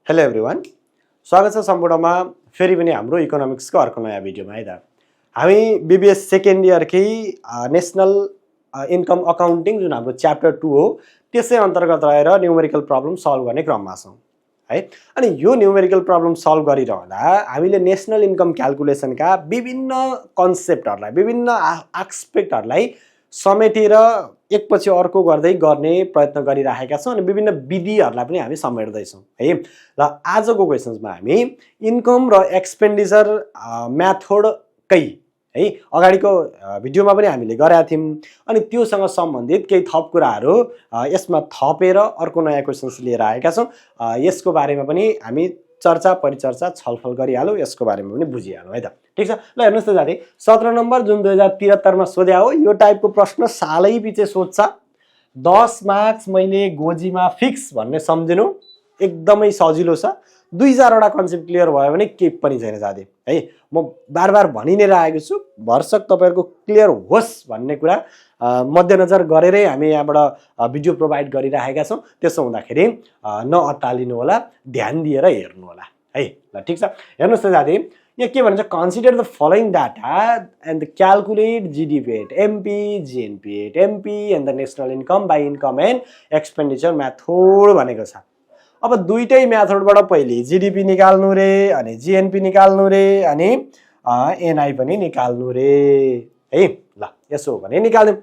Hello everyone, स्वागत छ सम्पूर्णमा फेरि पनि हाम्रो इकोनोमिक्सको अर्को नयाँ भिडियोमा है त। हामी बीबीएस सेकेन्ड इयरकै नेसनल इन्कम अकाउन्टिङ जुन हाम्रो च्याप्टर 2 हो त्यसै अन्तर्गत रहेर न्युमेरिकल प्रब्लम सल्भ गर्ने क्रममा छौँ है। अनि यो न्युमेरिकल प्रब्लम सल्भ गरिरहँदा हामीले नेसनल इन्कम क्याल्कुलेसनका विभिन्न कन्सेप्टहरूलाई विभिन्न एस्पेक्टहरूलाई समेटेर एकपछि अर्को गर्दै गर्ने प्रयत्न गरिराखेका छौँ अनि विभिन्न विधिहरूलाई पनि हामी समेट्दैछौँ है। र आजको क्वेसन्समा हामी इन्कम र एक्सपेन्डिचर म्याथडकै है अगाडिको भिडियोमा पनि हामीले गरेका थियौँ अनि त्योसँग सम्बन्धित केही थप कुराहरू यसमा थपेर अर्को नयाँ क्वेसन्स लिएर आएका छौँ। यसको बारेमा पनि हामी चर्चा परिचर्चा छलफल गरिहालौँ, यसको बारेमा पनि बुझिहालौँ है त। ठिक छ, ल हेर्नुहोस् त साथी, 17 नम्बर जुन 2073 मा सोध्या हो यो टाइपको प्रश्न सालै पछि सोध्छ। 10 मार्क्स मैले गोजीमा फिक्स भन्ने सम्झिनु एकदमै सजिलो छ। 2-4 वटा कन्सेप्ट क्लियर भयो भने केही पनि छैन साथी है। म बार बार भनि नै रहेको छु, भरसक तपाईहरुको क्लियर होस् भन्ने कुरा मध्यनजर गरेरै हामी यहाँबाट भिडियो प्रोभाइड गरिराखेका छौँ। त्यसो हुँदाखेरि नअत्तालिनु होला, ध्यान दिएर हेर्नु होला है। ल ठिक छ, हेर्नुहोस् त साथी, यहाँ के भन्छ, consider the following data and calculate GDP, MP, GNP, MP and the national income by income and expenditure method भनेको छ। अब दुईटै मेथडबाट पहिले जीडीपी निकाल्नु रे अनि जीएनपी निकाल्नु रे अनि एनआई पनि निकाल्नु रे है। ल यसो भने निकाल्यौँ।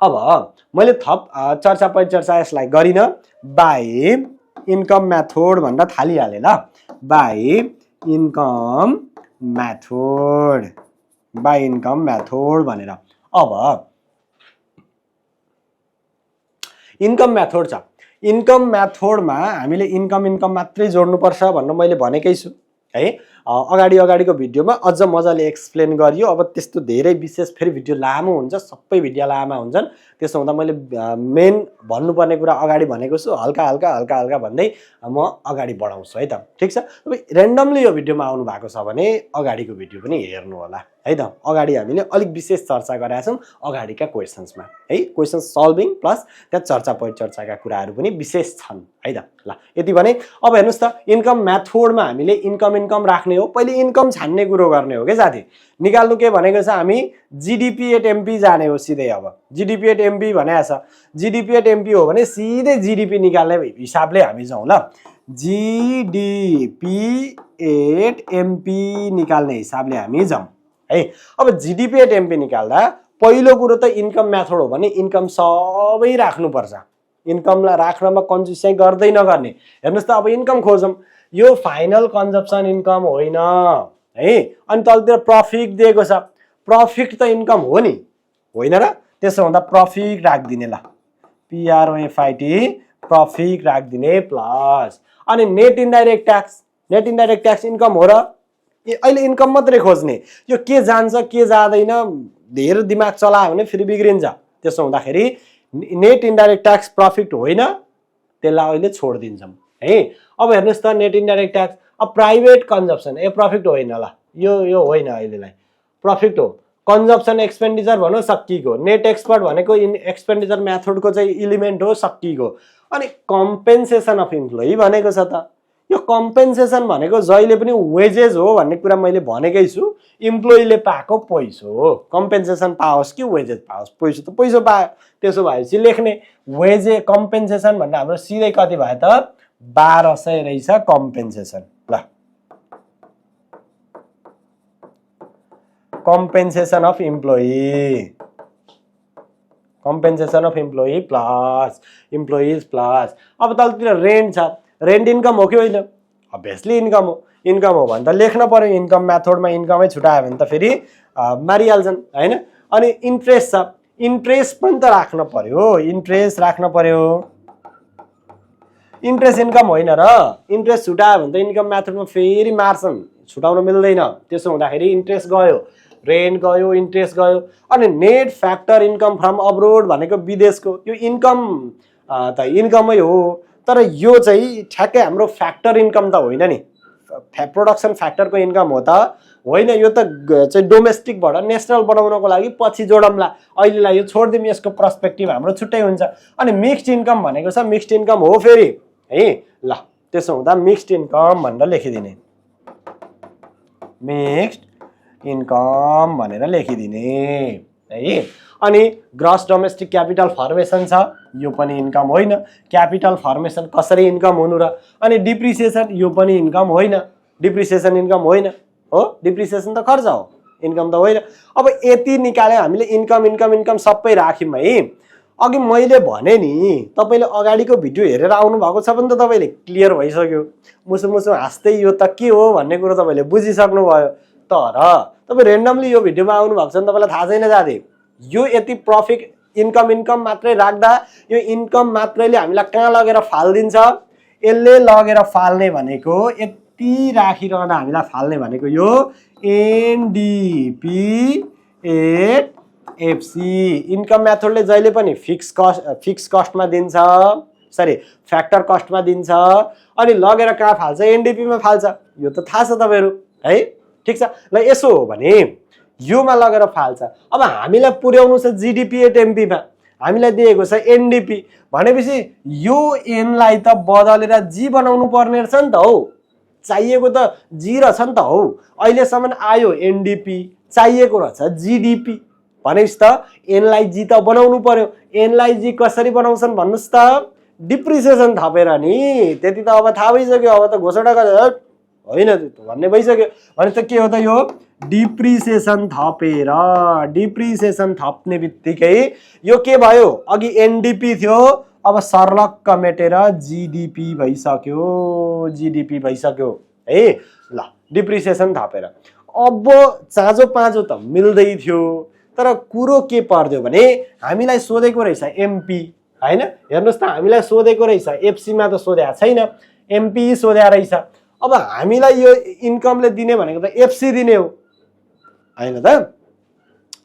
अब मैले थप चर्चा परिचर्चा यसलाई गरिन, बाई इन्कम मेथड भनेर थालिहालेँ। ल बाई इन्कम मेथड भनेर। अब इन्कम मेथड छ, इन्कम मेथडमा हामीले इन्कम मात्रै जोड्नुपर्छ भनेर मैले भनेकै छु है। अगाडिको भिडियोमा अझ मजाले एक्सप्लेन गरियो। अब त्यस्तो धेरै विशेष फेरि भिडियो लामो हुन्छ, सबै भिडियो लामा हुन्छन्। त्यसो हुँदा मैले मेन भन्नुपर्ने कुरा अगाडि भनेको छु, हल्का भन्दै म अगाडि बढाउँछु है त। ठिक छ, अब र्यान्डमली यो भिडियोमा आउनु भएको छ भने अगाडिको भिडियो पनि हेर्नु होला है त। अगाडि हामीले अलिक विशेष चर्चा गरेका छौँ अगाडिका क्वेसन्समा है। क्वेसन सल्भिङ प्लस त्यहाँ चर्चा परिचर्चाका कुराहरू पनि विशेष छन् है त। ल यति भने अब हेर्नुहोस् त, इन्कम मेथडमा हामीले इन्कम राख्ने हो। पहिले इन्कम छान्ने कुरो गर्ने हो के साथी। निकाल्नु के भनेको छ, हामी जीडीपी एट एमपी जाने हो सिधै। अब जीडीपी एट एमपी भनेको छ, जीडीपी एट एमपी हो भने सिधै जीडीपी निकाल्ने हिसाबले हामी जाउँ। ल जीडीपी एट एमपी निकाल्ने हिसाबले हामी जाउँ है। अब जीडीपी एट एमपी निकाल्दा पहिलो कुरो त इन्कम मेथड हो भने इन्कम सबै राख्नुपर्छ। इन्कमलाई राख्नमा कन्जुस चाहिँ गर्दै नगर्ने। हेर्नुहोस् त, अब इन्कम खोजौँ, यो फाइनल कन्जम्सन इन्कम होइन है। अनि तलतिर प्रफिट दिएको छ, प्रफिट त इन्कम हो नि, होइन र? त्यसो हुँदा प्रफिट राखिदिने। ल PROFIT प्रफिट राखिदिने प्लस अनि नेट इन्डाइरेक्ट ट्याक्स इन्कम हो र? अहिले इन्कम मात्रै खोज्ने, यो के जान्छ के जाँदैन धेरै दिमाग चलायो भने फेरि बिग्रिन्छ। त्यसो हुँदाखेरि नेट इन्डाइरेक्ट ट्याक्स प्रफिट होइन, त्यसलाई अहिले छोडिदिन्छौँ है। अब हेर्नुहोस् त, नेट इन्डाइरेक्ट ट्याक्स अब प्राइभेट कन्जम्सन प्रफिट होइन। ल यो होइन, अहिलेलाई प्रफिट हो। कन्जम्सन एक्सपेन्डिचर भनौँ सकिएको, नेट एक्सपर्ट भनेको एक्सपेन्डिचर मेथडको चाहिँ इलिमेन्ट हो, सकिएको। अनि कम्पेन्सेसन अफ इम्प्लोइ भनेको छ त, यो कम्पेन्सेसन भनेको जहिले पनि वेजेस हो भन्ने कुरा मैले भनेकै छु। इम्प्लोइले पाएको पैसो हो, कम्पेन्सेसन पाओस् कि वेजेस पाओस्, पैसो त पैसो पायो। त्यसो भएपछि लेख्ने वेजे कम्पेन्सेसन भन्दा हाम्रो सिधै कति भयो त, 1200 रहेछ कम्पेन्सेसन। ल compensation of employee plus employees plus. अब तलतिर रेन्ट छ, रेन्ट इन्कम हो कि होइन? अभियसली इन्कम हो भने त लेख्न पर्यो। इन्कम मेथडमा इन्कमै छुटायो भने त फेरि मारिहाल्छन् होइन। अनि इन्ट्रेस्ट छ, इन्ट्रेस्ट पनि त राख्न पर्यो, इन्ट्रेस्ट राख्न पर्यो। इन्ट्रेस्ट इन्कम होइन र? इन्ट्रेस्ट छुटायो भने त इन्कम मेथडमा फेरि मार्छन्, छुटाउन मिल्दैन। त्यसो हुँदाखेरि इन्ट्रेस्ट गयो, रेन्ट गयो, इन्ट्रेस्ट गयो। अनि net factor income from abroad भनेको विदेशको, यो इन्कम त इन्कमै हो, तर यो चाहिँ ठ्याक्कै हाम्रो फ्याक्टर इन्कम त होइन नि, प्रोडक्सन फ्याक्टरको इन्कम हो त होइन। यो त चाहिँ डोमेस्टिकबाट नेसनल बनाउनको लागि पछि जोडौँला, अहिलेलाई यो छोडिदिउँ, यसको पर्सपेक्टिभ हाम्रो छुट्टै हुन्छ। अनि मिक्स्ड इन्कम भनेको छ, मिक्स्ड इन्कम हो फेरि है। ल त्यसो हुँदा मिक्स्ड इन्कम भनेर लेखिदिने, मिक्स्ड इन्कम भनेर लेखिदिने है। अनि ग्रस डोमेस्टिक क्यापिटल फर्मेसन छ, यो पनि इन्कम होइन। क्यापिटल फर्मेसन कसरी इन्कम हुनु र? अनि डिप्रिसिएसन, यो पनि इन्कम होइन। डिप्रिसिएसन इन्कम होइन हो, डिप्रिसिएसन त खर्च हो, इन्कम त होइन। अब यति निकाले हामीले, इन्कम इन्कम इन्कम सबै राख्यौँ है। अघि मैले भने नि, तपाईँले अगाडिको भिडियो हेरेर आउनु भएको छ भने त तपाईँले क्लियर भइसक्यो, मुसु मुसु हाँस्दै यो त के हो भन्ने कुरो तपाईँले बुझिसक्नु भयो। तर तपाईँ रेन्डमली यो भिडियोमा आउनु भएको छ भने तपाईँलाई थाहा छैन जाँदै यो यति प्रफिट इन्कम इन्कम मात्रै राख्दा यो इन्कम मात्रैले हामीलाई कहाँ लगेर फाल्दिन्छ? यसले लगेर फाल्ने भनेको, यति राखिरहँदा हामीलाई फाल्ने भनेको यो एनडिपी एट एफसी। इन्कम मेथडले जहिले पनि फिक्स कस्टमा दिन्छ, सरी फ्याक्टर कस्टमा दिन्छ, अनि लगेर कहाँ फाल्छ? एनडिपीमा फाल्छ। यो त थाहा छ तपाईँहरू है, ठिक छ। ल यसो हो भने योमा लगेर फाल्छ। अब हामीलाई पुर्याउनु छ जिडिपी एट एमपीमा, हामीलाई दिएको छ एनडिपी भनेपछि यो एनलाई त बदलेर जी बनाउनु पर्ने रहेछ नि त हौ। चाहिएको त जी रहेछ नि त हौ। अहिलेसम्म आयो एनडिपी, चाहिएको रहेछ जिडिपी भनेपछि त एनलाई जी त बनाउनु पर्यो। एनलाई जी कसरी बनाउँछन् भन्नुहोस् त? डिप्रिसिएसन थपेर नि। त्यति त अब थाहा भइसक्यो, अब त घोषणा गरेर होइन भन्ने भइसक्यो। भने त के हो त? यो डिप्रिसिएसन थपेर, डिप्रिसिएसन थप्ने बित्तिकै यो के भयो? अघि एनडिपी थियो, अब सर्लक्क मेटेर जिडिपी भइसक्यो, जिडिपी भइसक्यो है। ल डिप्रिसिएसन थपेर अब चाँजो पाँजो त मिल्दै थियो, तर कुरो के पर्यो भने हामीलाई सोधेको रहेछ एमपी हैन। हेर्नुस् त, हामीलाई सोधेको रहेछ एफसीमा त सोधेको छैन, एमपी सोधेको रहेछ। अब हामीलाई यो इन्कमले दिने भनेको त एफसी दिने हो हैन त?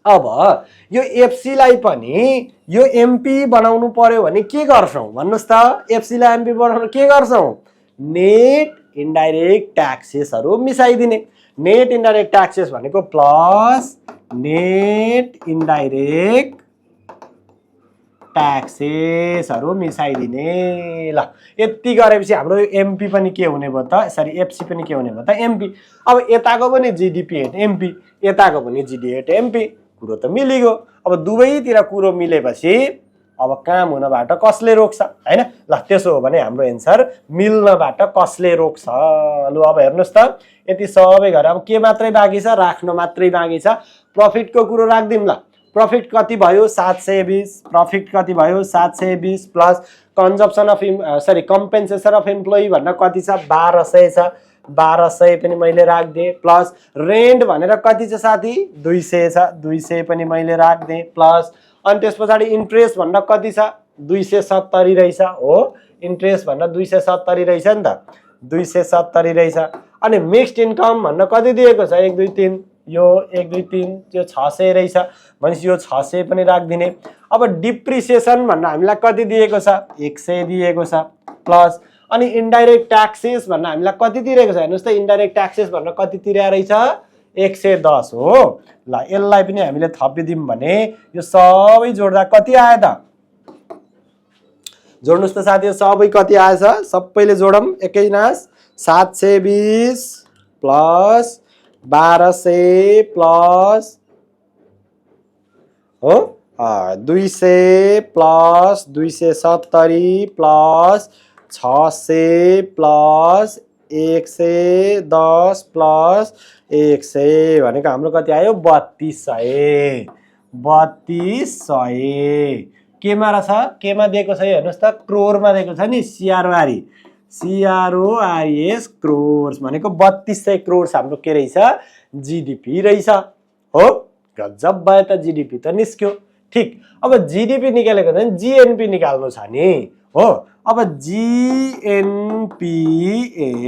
अब यो एफसीलाई पनि यो एमपी बनाउनु पर्यो भने के गर्छौं भन्नुस् त? एफसीलाई एमपी बनाउन के गर्छौं? नेट इन्डाइरेक्ट ट्याक्सेसहरु मिसाइदिने। नेट इन्डाइरेक्ट ट्याक्सेस भनेको प्लस नेट इन्डाइरेक्ट ट्याक्सेसहरु मिसाइदिने। ल यति गरेपछि हाम्रो एमपी पनि के हुने भयो त? सरी एफसी पनि के हुने भयो त? एमपी। अब यताको पनि जिडिपी एट एमपी, यताको पनि जिडी एट एमपी, कुरो त मिलिगयो। अब दुवैतिर कुरो मिलेपछि अब काम हुनबाट कसले रोक्छ हैन? ल त्यसो हो भने हाम्रो एन्सर मिल्नबाट कसले रोक्छ? लु अब हेर्नुस् त, यति सबै गरे अब के मात्रै बाँकी छ? राख्न मात्रै बाँकी छ। प्रफिटको कुरो राख्दिम। ल प्रफिट कति भयो? 720। प्रफिट कति भयो? 720 plus consumption of compensation of employee भनेर कति छ? 1200 छ। 1200 पनि मैले राख्दिएँ। प्लस रेन्ट भनेर कति छ साथी? 200 छ। 200 पनि मैले राख्दिएँ। प्लस अनि त्यस पछाडि इन्ट्रेस्ट भनेर कति छ? 270 रहेछ हो। इन्ट्रेस्ट भनेर 270 रहेछ नि त, 270 रहेछ। अनि मिक्स्ड इन्कम भनेर कति दिएको छ? 1 2 3, यो 1 2 3 यो 600 रहेछ भनेपछि यो 600 पनि राख्दिने। अब डिप्रिसिएसन भनेर हामीलाई कति दिएको छ? 100 दिएको छ। प्लस अनि इन्डाइरेक्ट ट्याक्सेस भनेर हामीलाई कति तिरेको छ? हेर्नुस् त, इन्डाइरेक्ट ट्याक्सेस भनेर कति तिरेको रहेछ? 110 हो। ल यसलाई पनि हामीले थपिदियौँ भने यो सबै जोड्दा कति आयो त? जोड्नुस् त साथी, सबै कति आएछ? सबैले जोडौँ एकैनास। 720 प्लस 1200 प्लस हो 200 प्लस 270 प्लस 600 प्लस 110 प्लस 100 भनेको हाम्रो कति आयो? 3200। 3200 केमा रहेछ? केमा दिएको छ? हेर्नुस् त, क्रोरमा दिएको छ नि। सिआरओआरई, CRORS क्रोर्स भनेको 3200 क्रोर्स हाम्रो के रहेछ? जिडिपी रहेछ हो। गजब भयो त, जिडिपी त निस्क्यो। ठीक, अब जिडिपी निकालेको छ भने जिएनपी निकाल्नु छ नि हो। अब जिएनपी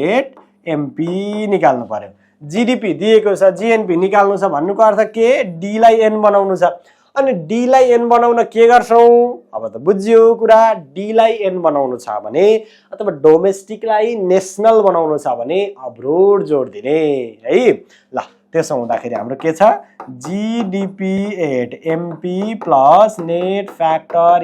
एट एमपी निकाल्नु पर्यो। जिडिपी दिएको छ, जिएनपी निकाल्नु छ भन्नुको अर्थ के? डी लाई एन बनाउनु छ। अनि डी लाई एन बनाउन के गर्छौं? अब त बुझ्यो कुरा। डी लाई एन बनाउनु छ भने अथवा डोमेस्टिकलाई नेशनल बनाउनु छ भने अब्रोड जोड दिने है। ल त्यसो हुँदाखेरि हाम्रो के छ GDP at MP plus net factor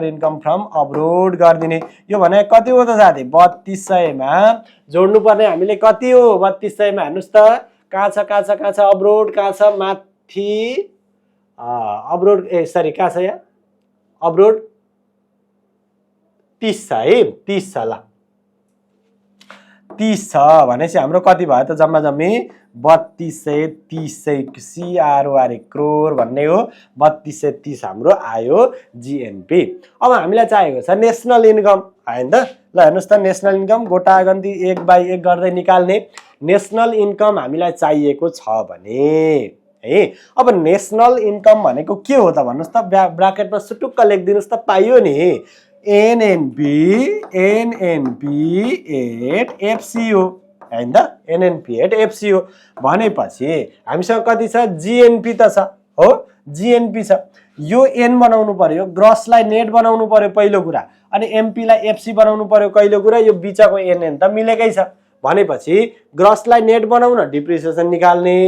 income from abroad गरिदिने। यो भने कति हो त साथी 3200 मा जोड्नु पर्ने हामीले कति हो 3200 मा हेर्नुस् त कहाँ छ अब्रोड कहाँ छ माथि अब्रोड कहाँ छ यहाँ अब्रोड 30 छ है 30 छ ल 30 छ भनेपछि हाम्रो कति भयो त जम्मा जम्मी 3230 CROR करोड भन्ने हो 3230 हाम्रो आयो जीएनपी। अब हामीलाई चाहिएको छ नेसनल इन्कम हैन त ल हेर्नुस् त नेसनल इन्कम गोटागन्ती 1/1 गर्दै निकाल्ने। नेसनल इन्कम हामीलाई चाहिएको छ भने है अब नेसनल इन्कम भनेको के हो त भन्नुस् त ब्राकेटमा सुटुक्क लेखिदिनुस् त पाइयो नि एनएनपी एट एफसीओ हैन त एनएनपी एट एफसीओ भनेपछि हामीसँग कति छ जीएनपी त छ हो जीएनपी छ यो एन बनाउनु पर्यो ग्रसलाई नेट बनाउनु पर्यो पहिलो कुरा अनि एमपी लाई एफसी बनाउनु पर्यो कहिलो कुरा यो बिचको एनएन त मिलेकै छ भनेपछि ग्रसलाई नेट बनाउन डिप्रिसिएसन निकाल्ने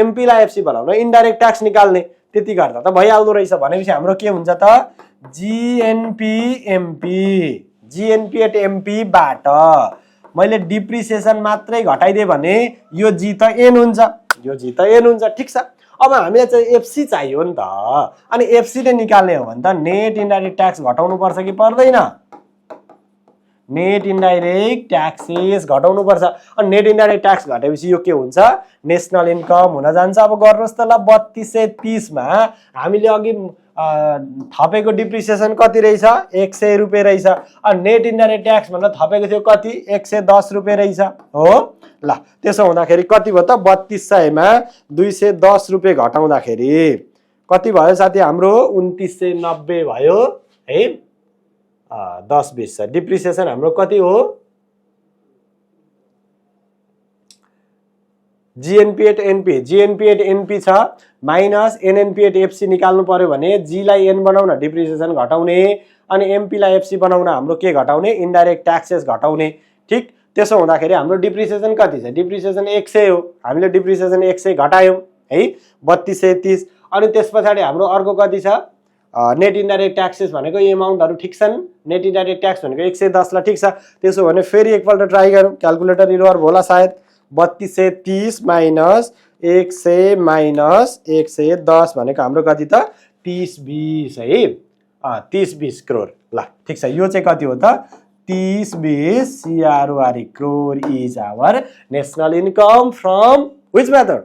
एमपी लाई एफसी बनाउन इन्डाइरेक्ट ट्याक्स निकाल्ने त्यति गर्दा त भइहाल्दो रहेछ भनेपछि हाम्रो के हुन्छ त जीएनपी एट एमपी बाट मैले डिप्रिसिएसन मात्रै घटाइदिए भने यो जी त एन हुन्छ ठीक छ। अब हामीलाई चाहिँ एफसी चाहियो नि त अनि एफसी ले निकाल्ने हो भने त नेट इन्डाइरेक्ट ट्याक्स घटाउनु पर्छ कि पर्दैन नेट इन्डाइरेक्ट ट्याक्सेस घटाउनु पर्छ अनि नेट इन्डाइरेक्ट ट्याक्स घटेपछि यो के हुन्छ नेसनल इन्कम हुन जान्छ। अब गर्नुस् त ल 3230 मा हामीले अघि थपेको डिप्रिसिएसन कति रहेछ 100 रुपैयाँ रहेछ अनि नेट इन्डाइरेक्ट ट्याक्स भनेर थपेको थियो कति 110 रुपैयाँ रहेछ हो ल त्यसो हुँदाखेरि कति भयो त 3200 मा 210 रुपैयाँ घटाउँदाखेरि कति भयो साथी हाम्रो 2990 भयो है 10-20 छ डिप्रिसिएसन हाम्रो कति हो जीएनपी एट एनपी छ माइनस एनएनपी एट एफसी निकाल्नु पर्यो भने जी लाई एन बनाउन डिप्रिसिएसन घटाउने अनि एमपी लाई एफसी बनाउन हाम्रो के घटाउने इन्डाइरेक्ट ट्याक्सेस घटाउने ठीक। त्यसो हुँदाखेरि हाम्रो डिप्रिसिएसन कति छ डिप्रिसिएसन 100 हो हामीले डिप्रिसिएसन 100 घटायौं है 3230 अनि त्यसपछि हाम्रो अर्को कति छ नेट इन्डाइरेक्ट ट्याक्सेस भनेको यो अमाउन्टहरु ठीक छन् नेट इन्डाइरेक्ट ट्याक्स भनेको 110 ला ठीक छ। त्यसो भने फेरि एकपल्ट ट्राई गरौँ क्याल्कुलेटर इरर होला सायद 3230 माइनस 100 माइनस 110 भनेको हाम्रो कति त 30-20 है 30-20 करोड ल ठीक छ। यो चाहिँ कति हो त 30-20 CROR crore is our national income from which method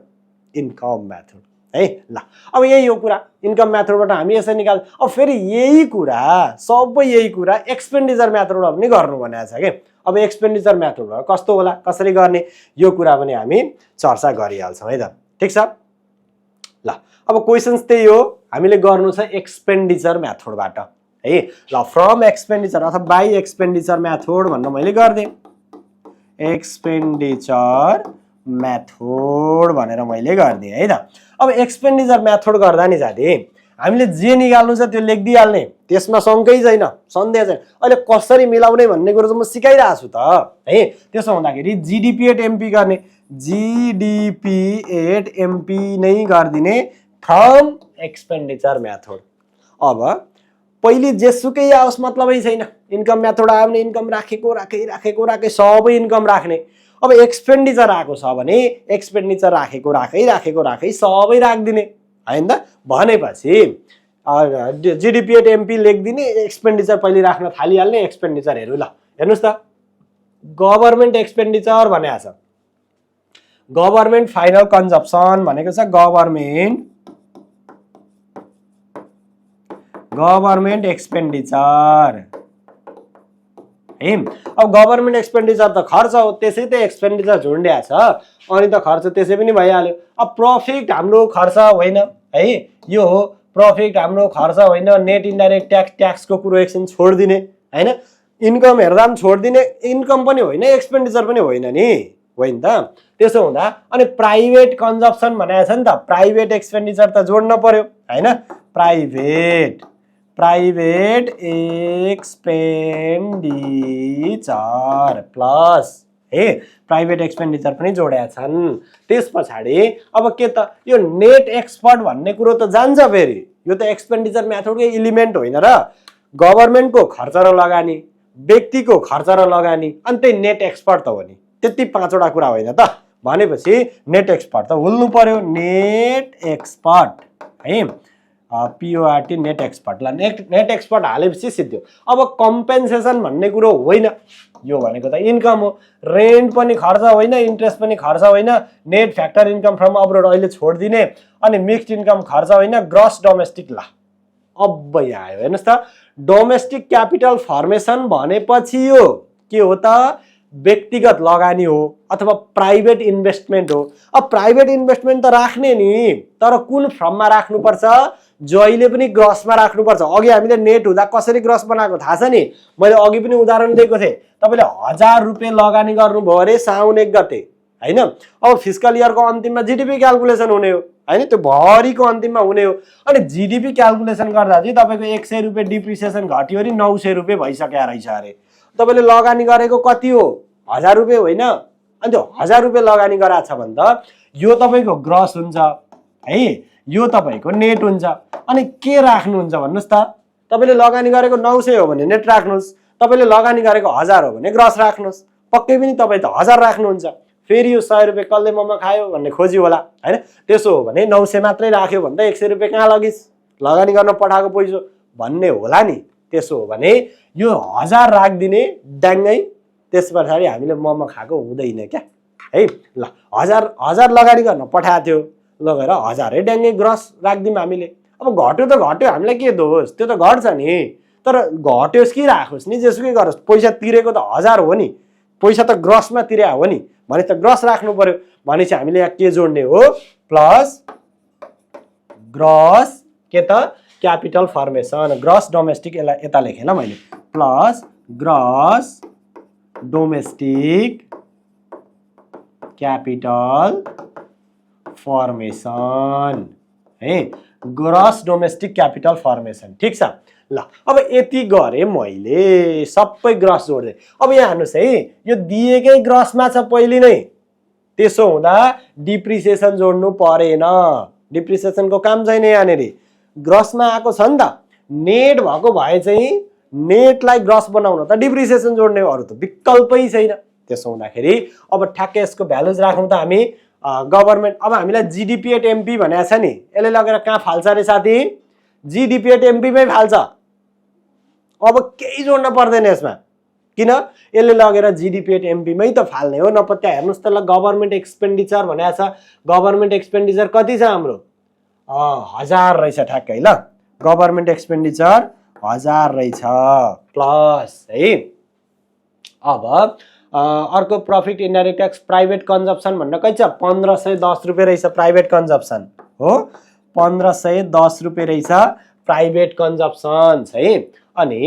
income method है ल। अब यही हो कुरा इन्कम मेथडबाट हामी यसरी निकाल्छ। अब फेरि यही कुरा सबै यही कुरा एक्सपेन्डिचर मेथडबाट पनि गर्नु भनेको छ के। अब एक्सपेन्डिचर मेथडबाट कस्तो होला कसरी गर्ने यो कुरा पनि हामी चर्चा गरिहाल्छौँ है त ठीक छ ल। अब क्वेशन्स त्यही हो हामीले गर्नु छ एक्सपेन्डिचर मेथडबाट है ल फ्रम एक्सपेन्डिचर अथवा बाइ एक्सपेन्डिचर मेथड भन्न मैले गर्दै एक्सपेन्डिचर मेथड भनेर मैले गर्दिए है त। अब एक्सपेन्डिचर मेथड गर्दा नि साथी हामीले जे निकाल्नु छ त्यो लेखिदिहाल्ने त्यसमा शंकै छैन सन्देह छैन। अहिले कसरी मिलाउने भन्ने कुरा चाहिँ म सिकाइरहेको छु त है। त्यसो हुँदाखेरि जीडीपी एट एमपी गर्ने जीडीपी एट एमपी नै गरिदिने फ्रम एक्सपेन्डिचर मेथड। अब पहिले जेसुकै आओस् मतलबै छैन इन्कम मेथड आयो भने इन्कम राखेको सबै इन्कम राख्ने। अब एक्सपेन्डिचर आएको छ भने एक्सपेन्डिचर राखेको सबै राखिदिने हैन त भनेपछि जीडीपी एट एमपी लेखिदिने एक्सपेन्डिचर पहिले राख्न थालिहाल्ने एक्सपेन्डिचरहरु ल हेर्नुस् त गभर्नमेन्ट एक्सपेन्डिचर भनेको छ गभर्नमेन्ट फाइनल कन्जम्पसन भनेको छ गभर्नमेन्ट एक्सपेन्डिचर है। अब गभर्नमेन्ट एक्सपेन्डिचर त खर्च हो त्यसै त एक्सपेन्डिचर झुन्ड्या छ अनि त खर्च त्यसै पनि भइहाल्यो। अब प्रॉफिट हाम्रो खर्च होइन है यो हो प्रॉफिट हाम्रो खर्च होइन नेट इन्डाइरेक्ट ट्याक्सको कुरो एकछिन छोड्दिने हैन इन्कम हेर्दा पनि छोड्दिने इन्कम पनि होइन एक्सपेन्डिचर पनि होइन नि होइन त। त्यसो हुँदा अनि प्राइभेट कन्जम्पसन भनेको छ नि त प्राइभेट एक्सपेन्डिचर त जोड्न पर्यो हैन प्राइभेट एक्सपेन्डिचर प्लस है प्राइभेट एक्सपेन्डिचर पनि जोडेका छन्। त्यस पछाडि अब के त यो नेट एक्सपर्ट भन्ने कुरो त जान्छ फेरि, यो त एक्सपेन्डिचर मेथडकै इलिमेन्ट होइन र, गभर्मेन्टको खर्च र लगानी, व्यक्तिको खर्च र लगानी, अनि त्यही नेट एक्सपर्ट त हो नि। त्यति 5वटा कुरा होइन त भनेपछि नेट एक्सपर्ट त हुल्नु पर्यो, नेट एक्सपर्ट है, PORT नेट एक्सपर्ट। ल नेट एक्सपर्ट हालेपछि सिद्धियो। अब कम्पेन्सेसन भन्ने कुरो होइन, यो भनेको त इन्कम हो, रेन्ट पनि खर्च होइन, इन्ट्रेस्ट पनि खर्च होइन, net factor income from abroad अहिले छोडिदिने, अनि मिक्स्ड इन्कम खर्च होइन, ग्रस डोमेस्टिक। ल अब यहाँ आयो हेर्नुहोस् त, डोमेस्टिक क्यापिटल फर्मेसन भनेपछि यो के हो त, व्यक्तिगत लगानी हो अथवा प्राइभेट इन्भेस्टमेन्ट हो। अब प्राइभेट इन्भेस्टमेन्ट त राख्ने नि, तर कुन फर्ममा राख्नुपर्छ, जहिले पनि ग्रसमा राख्नुपर्छ। अघि हामीले नेट हुँदा कसरी ग्रस बनाएको थाहा छ नि, मैले अघि पनि उदाहरण दिएको थिएँ। तपाईँले 1000 रुपियाँ लगानी गर्नुभयो अरे साउन 1 गते होइन, अब फिस्कल इयरको अन्तिममा जिडिपी क्यालकुलेसन हुने हो होइन, त्यो भरिको अन्तिममा हुने हो। अनि जिडिपी क्यालकुलेसन गर्दा चाहिँ तपाईँको 100 रुपियाँ डिप्रिसिएसन घट्यो अरे 900 रुपियाँ भइसक्यो रहेछ अरे। तपाईँले लगानी गरेको कति हो, 1000 रुपियाँ होइन, अनि त्यो 1000 रुपियाँ लगानी गराएको छ भने त यो तपाईँको ग्रस हुन्छ है, यो तपाईँको नेट हुन्छ। अनि के राख्नुहुन्छ भन्नुहोस् त, तपाईँले लगानी गरेको 900 हो भने नेट राख्नुहोस्, तपाईँले लगानी गरेको 1000 हो भने ग्रस राख्नुहोस्। पक्कै पनि तपाईँ त 1000 राख्नुहुन्छ, फेरि यो 100 रुपियाँ कसले ममा खायो भन्ने खोज्यो होला होइन। त्यसो हो भने 900 मात्रै राख्यो भने त 100 रुपियाँ कहाँ लगिस्, लगानी गर्न पठाएको पैसा भन्ने होला नि। त्यसो हो भने यो 1000 राखिदिने ड्याङ्गै, त्यस पछाडि हामीले ममा खाएको हुँदैन क्या है। ल 1000 लगानी गर्न पठाएको थियो, लगेर 1000 ड्याङ्गै ग्रस राखिदिउँ हामीले। अब घट्यो त घट्यो, हामीलाई के दोष, त्यो त घट्छ नि, तर घट्योस् कि राखोस् नि, जेसुकै गरोस्, पैसा तिरेको त 1000 हो नि, पैसा त ग्रसमा तिरे हो नि, भने त ग्रस राख्नु पर्यो। भनेपछि हामीले यहाँ के जोड्ने हो, प्लस ग्रस के त क्यापिटल फर्मेसन, ग्रस डोमेस्टिक, यसलाई यता लेखेँ ल मैले, plus gross domestic capital formation है, ग्रस डोमेस्टिक क्यापिटल फर्मेसन। ठिक छ। ल अब यति गरेँ मैले, सबै ग्रस जोड्दै। अब यहाँ हेर्नुहोस् है, यो दिएकै ग्रसमा छ पहिले नै, त्यसो हुँदा डिप्रिसिएसन जोड्नु परेन, डिप्रिसिएसनको काम छैन यहाँनिर, ग्रसमा आएको छ नि त। नेट भएको भए चाहिँ नेटलाई ग्रस बनाउन त डिप्रिसिएसन जोड्ने हो, अरू त विकल्पै छैन। त्यसो हुँदाखेरि अब ठ्याक्कै यसको भ्यालुज राखौँ त हामी, गभर्मेन्ट। अब हामीलाई जिडिपी एट एमपी भनेको छ नि, यसले लगेर कहाँ फाल्छ अरे साथी, जिडिपी एट एमपीमै फाल्छ। अब केही जोड्न पर्दैन यसमा, किन, यसले लगेर जिडिपी एट एमपीमै त फाल्ने हो। नपत्या हेर्नुहोस् त, ल गभर्मेन्ट एक्सपेन्डिचर भनेको छ, गभर्मेन्ट एक्सपेन्डिचर कति छ हाम्रो, 1000 रहेछ ठ्याक्कै। ल गभर्मेन्ट एक्सपेन्डिचर 1000 रहेछ, प्लस है। अब अर्को profit indirect tax private consumption भन्न कति छ, 1510 रुपियाँ रहेछ प्राइभेट कन्जप्सन हो, 1510 रुपियाँ रहेछ प्राइभेट कन्जप्सन है। अनि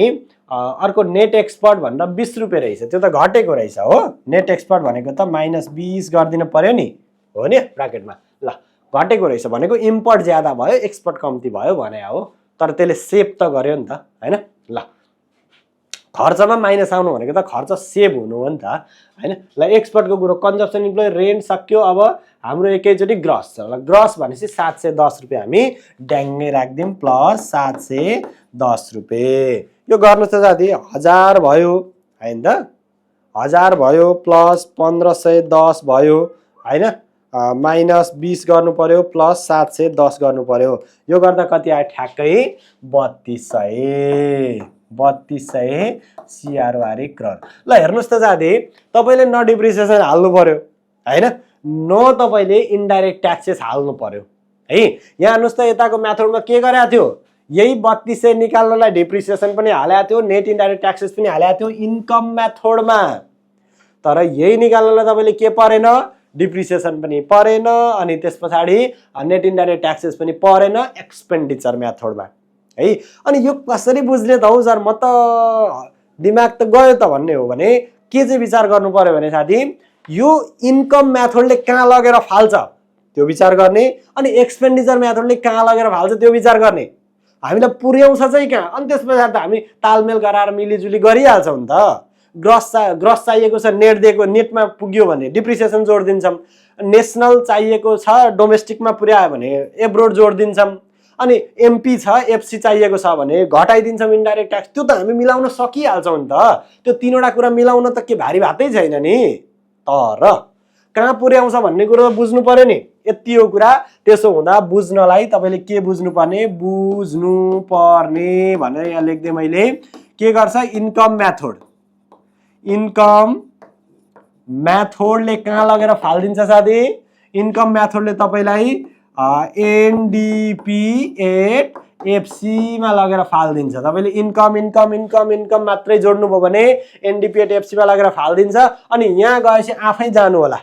अर्को नेट एक्सपर्ट भनेर 20 रुपियाँ रहेछ, त्यो त घटेको रहेछ हो। नेट एक्सपर्ट भनेको त -20 गरिदिनु पर्यो नि, हो नि ब्राकेटमा। ल घटेको रहेछ भनेको इम्पोर्ट ज्यादा भयो, एक्सपोर्ट कम्ती भयो भने हो, तर त्यसले सेभ त गर्यो नि त होइन। ल खर्चमा माइनस आउनु भनेको त खर्च सेभ हुनु हो नि त होइन। ल एक्सपोर्टको कुरो, कन्जप्सन इम्प्लोइ रेन्ट सक्यो, अब हाम्रो एकैचोटि ग्रस छ। ल ग्रस भनेपछि 710 रुपियाँ हामी ड्याङ्गै राखिदिउँ, प्लस 710 रुपियाँ। यो गर्नु त साथी 1000 भयो होइन त, 1000 भयो प्लस 1510 भयो होइन, -20 गर्नु पर्यो, प्लस 710 गर्नु पर्यो। यो गर्दा कति आयो, ठ्याक्कै 3200 CRORE करोड। ल हेर्नुहोस् त साथी, तपाईँले न डिप्रिसिएसन हाल्नु पर्यो होइन, न तपाईँले इन्डाइरेक्ट ट्याक्सेस हाल्नु पर्यो है। यहाँ हेर्नुहोस् त, यताको मेथडमा के गरेको थियो, यही 3200 निकाल्नलाई डिप्रिसिएसन पनि हालेको थियो, नेट इन्डाइरेक्ट ट्याक्सेस पनि हालेको थियो इन्कम मेथडमा, तर यही निकाल्नलाई तपाईँले के परेन, डिप्रिसिएसन पनि परेन, अनि त्यस पछाडि नेट इन्डाइरेक्ट ट्याक्सेस पनि परेन एक्सपेन्डिचर मेथडमा है। अनि यो कसरी बुझ्ने त हौ सर, म त दिमाग त गयो त भन्ने हो भने के चाहिँ विचार गर्नु पर्यो भने साथी, यो इन्कम मेथडले कहाँ लगेर फाल्छ त्यो विचार गर्ने, अनि एक्सपेन्डिचर मेथडले कहाँ लगेर फाल्छ त्यो विचार गर्ने। हामीलाई पुर्याउँछ चाहिँ कहाँ, अनि त्यस पछाडि त हामी तालमेल गराएर मिलिजुली गरिहाल्छौँ नि त। ग्रस चाहिएको छ नेट दिएको नेटमा पुग्यो भने डिप्रिसिएसन जोड दिन्छौँ, नेसनल चाहिएको छ डोमेस्टिकमा पुर्यायो भने एब्रोड जोड दिन्छौँ, अनि एमपी छ एफसी चाहिएको छ भने घटाइदिन्छौँ इन्डाइरेक्ट ट्याक्स। त्यो त हामी मिलाउन सकिहाल्छौँ नि त, त्यो तीनवटा कुरा मिलाउन त के भारी भातै छैन नि। तर कहाँ पुर्याउँछ भन्ने कुरो त बुझ्नु पर्यो नि, यति हो कुरा। त्यसो हुँदा बुझ्नलाई तपाईँले के बुझ्नुपर्ने भनेर यहाँ लेख्दै मैले के गर्छ इन्कम म्याथोडले कहाँ लगेर फालिदिन्छ साथी, इन्कम म्याथोडले तपाईँलाई एनडिपी एट एफसीमा लगेर फालिदिन्छ। तपाईँले इन्कम मात्रै जोड्नुभयो भने एनडिपी एट एफसीमा लगेर फालिदिन्छ। अनि यहाँ गएपछि आफै जानु होला,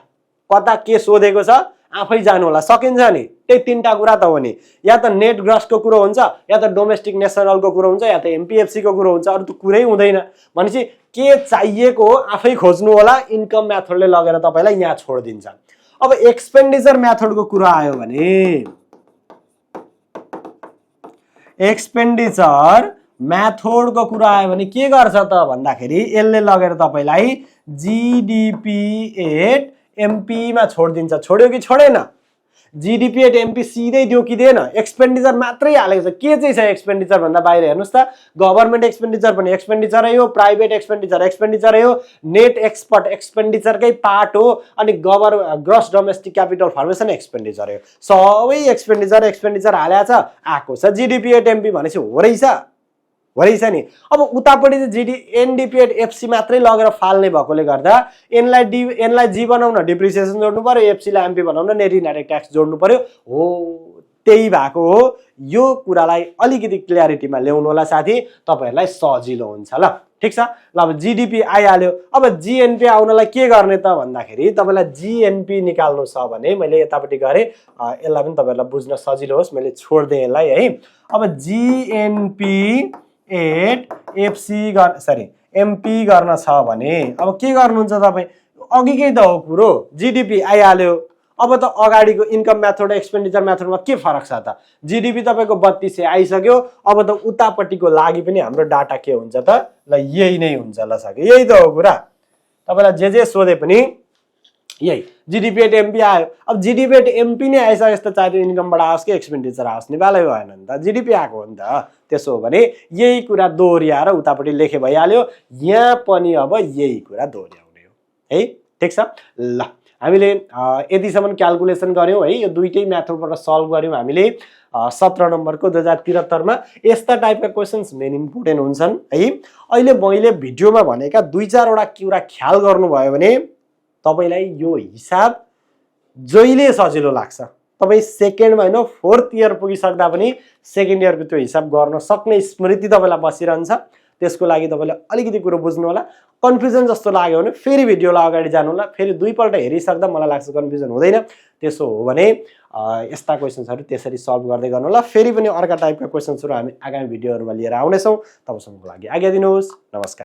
कता के सोधेको छ आफै जानु होला, सकिन्छ नि। त्यही तीनटा कुरा त हो नि, या त नेट ग्रसको कुरो हुन्छ, या त डोमेस्टिक नेसनलको कुरो हुन्छ, या त एमपीएफसीको कुरो हुन्छ, अरू त कुरै हुँदैन। भनेपछि के चाहिएको हो आफै खोज्नु होला, इन्कम म्याथडले लगेर तपाईँलाई यहाँ छोडिदिन्छ। अब एक्सपेन्डिचर म्याथडको कुरा आयो भने एक्सपेन्डिचर म्याथडको कुरा आयो भने के गर्छ त भन्दाखेरि यसले लगेर तपाईँलाई जीडीपी एट एमपीमा छोडिदिन्छ। छोड्यो कि छोडेन? जीडीपी एट एमपी सिधै दियो कि दिएन? एक्सपेन्डिचर मात्रै हालेको छ। के चाहिँ छ एक्सपेन्डिचर भन्दा बाहिर हेर्नुहोस् त, गभर्मेन्ट एक्सपेन्डिचर पनि एक्सपेन्डिचरै हो, प्राइभेट एक्सपेन्डिचरै हो, नेट एक्सपोर्ट एक्सपेन्डिचरकै पार्ट हो, अनि gross domestic capital formation expenditure हो। सबै एक्सपेन्डिचर हालेको छ, आएको छ जीडीपी एट एमपी भनेपछि हो रहेछ नि। अब उतापट्टि चाहिँ एनडिपी एट एफसी मात्रै लगेर फाल्ने भएकोले गर्दा एनलाई जी बनाउन डिप्रिसिएसन जोड्नु पर्यो, एफसीलाई एमपी बनाउन नेट इन्डाइरेक्ट ट्याक्स जोड्नु पर्यो। हो त्यही भएको हो। यो कुरालाई अलिकति क्ल्यारिटीमा ल्याउनु होला साथी, तपाईँहरूलाई सजिलो हुन्छ। ल ठिक छ। ल अब जीडीपी आइहाल्यो, अब जीएनपी आउनलाई के गर्ने त भन्दाखेरि तपाईँलाई जीएनपी निकाल्नु छ भने मैले यतापट्टि गरेँ, यसलाई पनि तपाईँहरूलाई बुझ्न सजिलो होस् मैले छोडिदिएँ यसलाई है। अब जीएनपी एट एफसी एमपी गर्न छ भने अब के गर्नुहुन्छ तपाईँ, अघिकै त हो कुरो, जीडीपी आइहाल्यो। अब त अगाडिको इन्कम म्याथड एक्सपेन्डिचर म्याथडमा के फरक छ त? जीडीपी तपाईँको 3200 आइसक्यो। अब त उतापट्टिको लागि पनि हाम्रो डाटा के हुन्छ त? ल यही नै हुन्छ। ल सक्यो, यही त हो कुरा। तपाईँलाई जे सोधे पनि यही जीडीपी एट एमपी आयो। अब जीडीपी एट एमपी नै आइसकेपछि त चाहे त्यो इन्कमबाट आओस् कि एक्सपेन्डिचर आओस् निभालै भएन नि त, जीडीपी आएको हो नि त। त्यसो हो भने यही कुरा दोहोऱ्याएर उतापट्टि लेखे भइहाल्यो, यहाँ पनि अब यही कुरा दोहोऱ्याउने हो है। ठिक छ। ल हामीले यतिसम्म क्यालकुलेसन गऱ्यौँ है, यो दुईटै म्याथडबाट सल्भ गऱ्यौँ हामीले। 17 नम्बरको 2073मा यस्ता टाइपका क्वेसन्स मेन इम्पोर्टेन्ट हुन्छन् है। अहिले मैले भिडियोमा भनेका 2-4वटा कुरा ख्याल गर्नुभयो भने तपाईँलाई यो हिसाब जहिले सजिलो लाग्छ। तपाईँ सेकेन्डमा होइन 4th इयर पुगिसक्दा पनि सेकेन्ड इयरको त्यो हिसाब गर्न सक्ने स्मृति तपाईँलाई बसिरहन्छ। त्यसको लागि तपाईँले अलिकति कुरो बुझ्नु होला। कन्फ्युजन जस्तो लाग्यो भने फेरि भिडियोलाई अगाडि जानु होला, फेरि दुईपल्ट हेरिसक्दा मलाई लाग्छ कन्फ्युजन हुँदैन। त्यसो हो भने यस्ता क्वेसन्सहरू त्यसरी सल्भ गर्दै गर्नु होला। फेरि पनि अर्का टाइपका क्वेसन्सहरू हामी आगामी भिडियोहरूमा लिएर आउनेछौँ। तबसम्मको लागि आज्ञा दिनुहोस्। नमस्कार।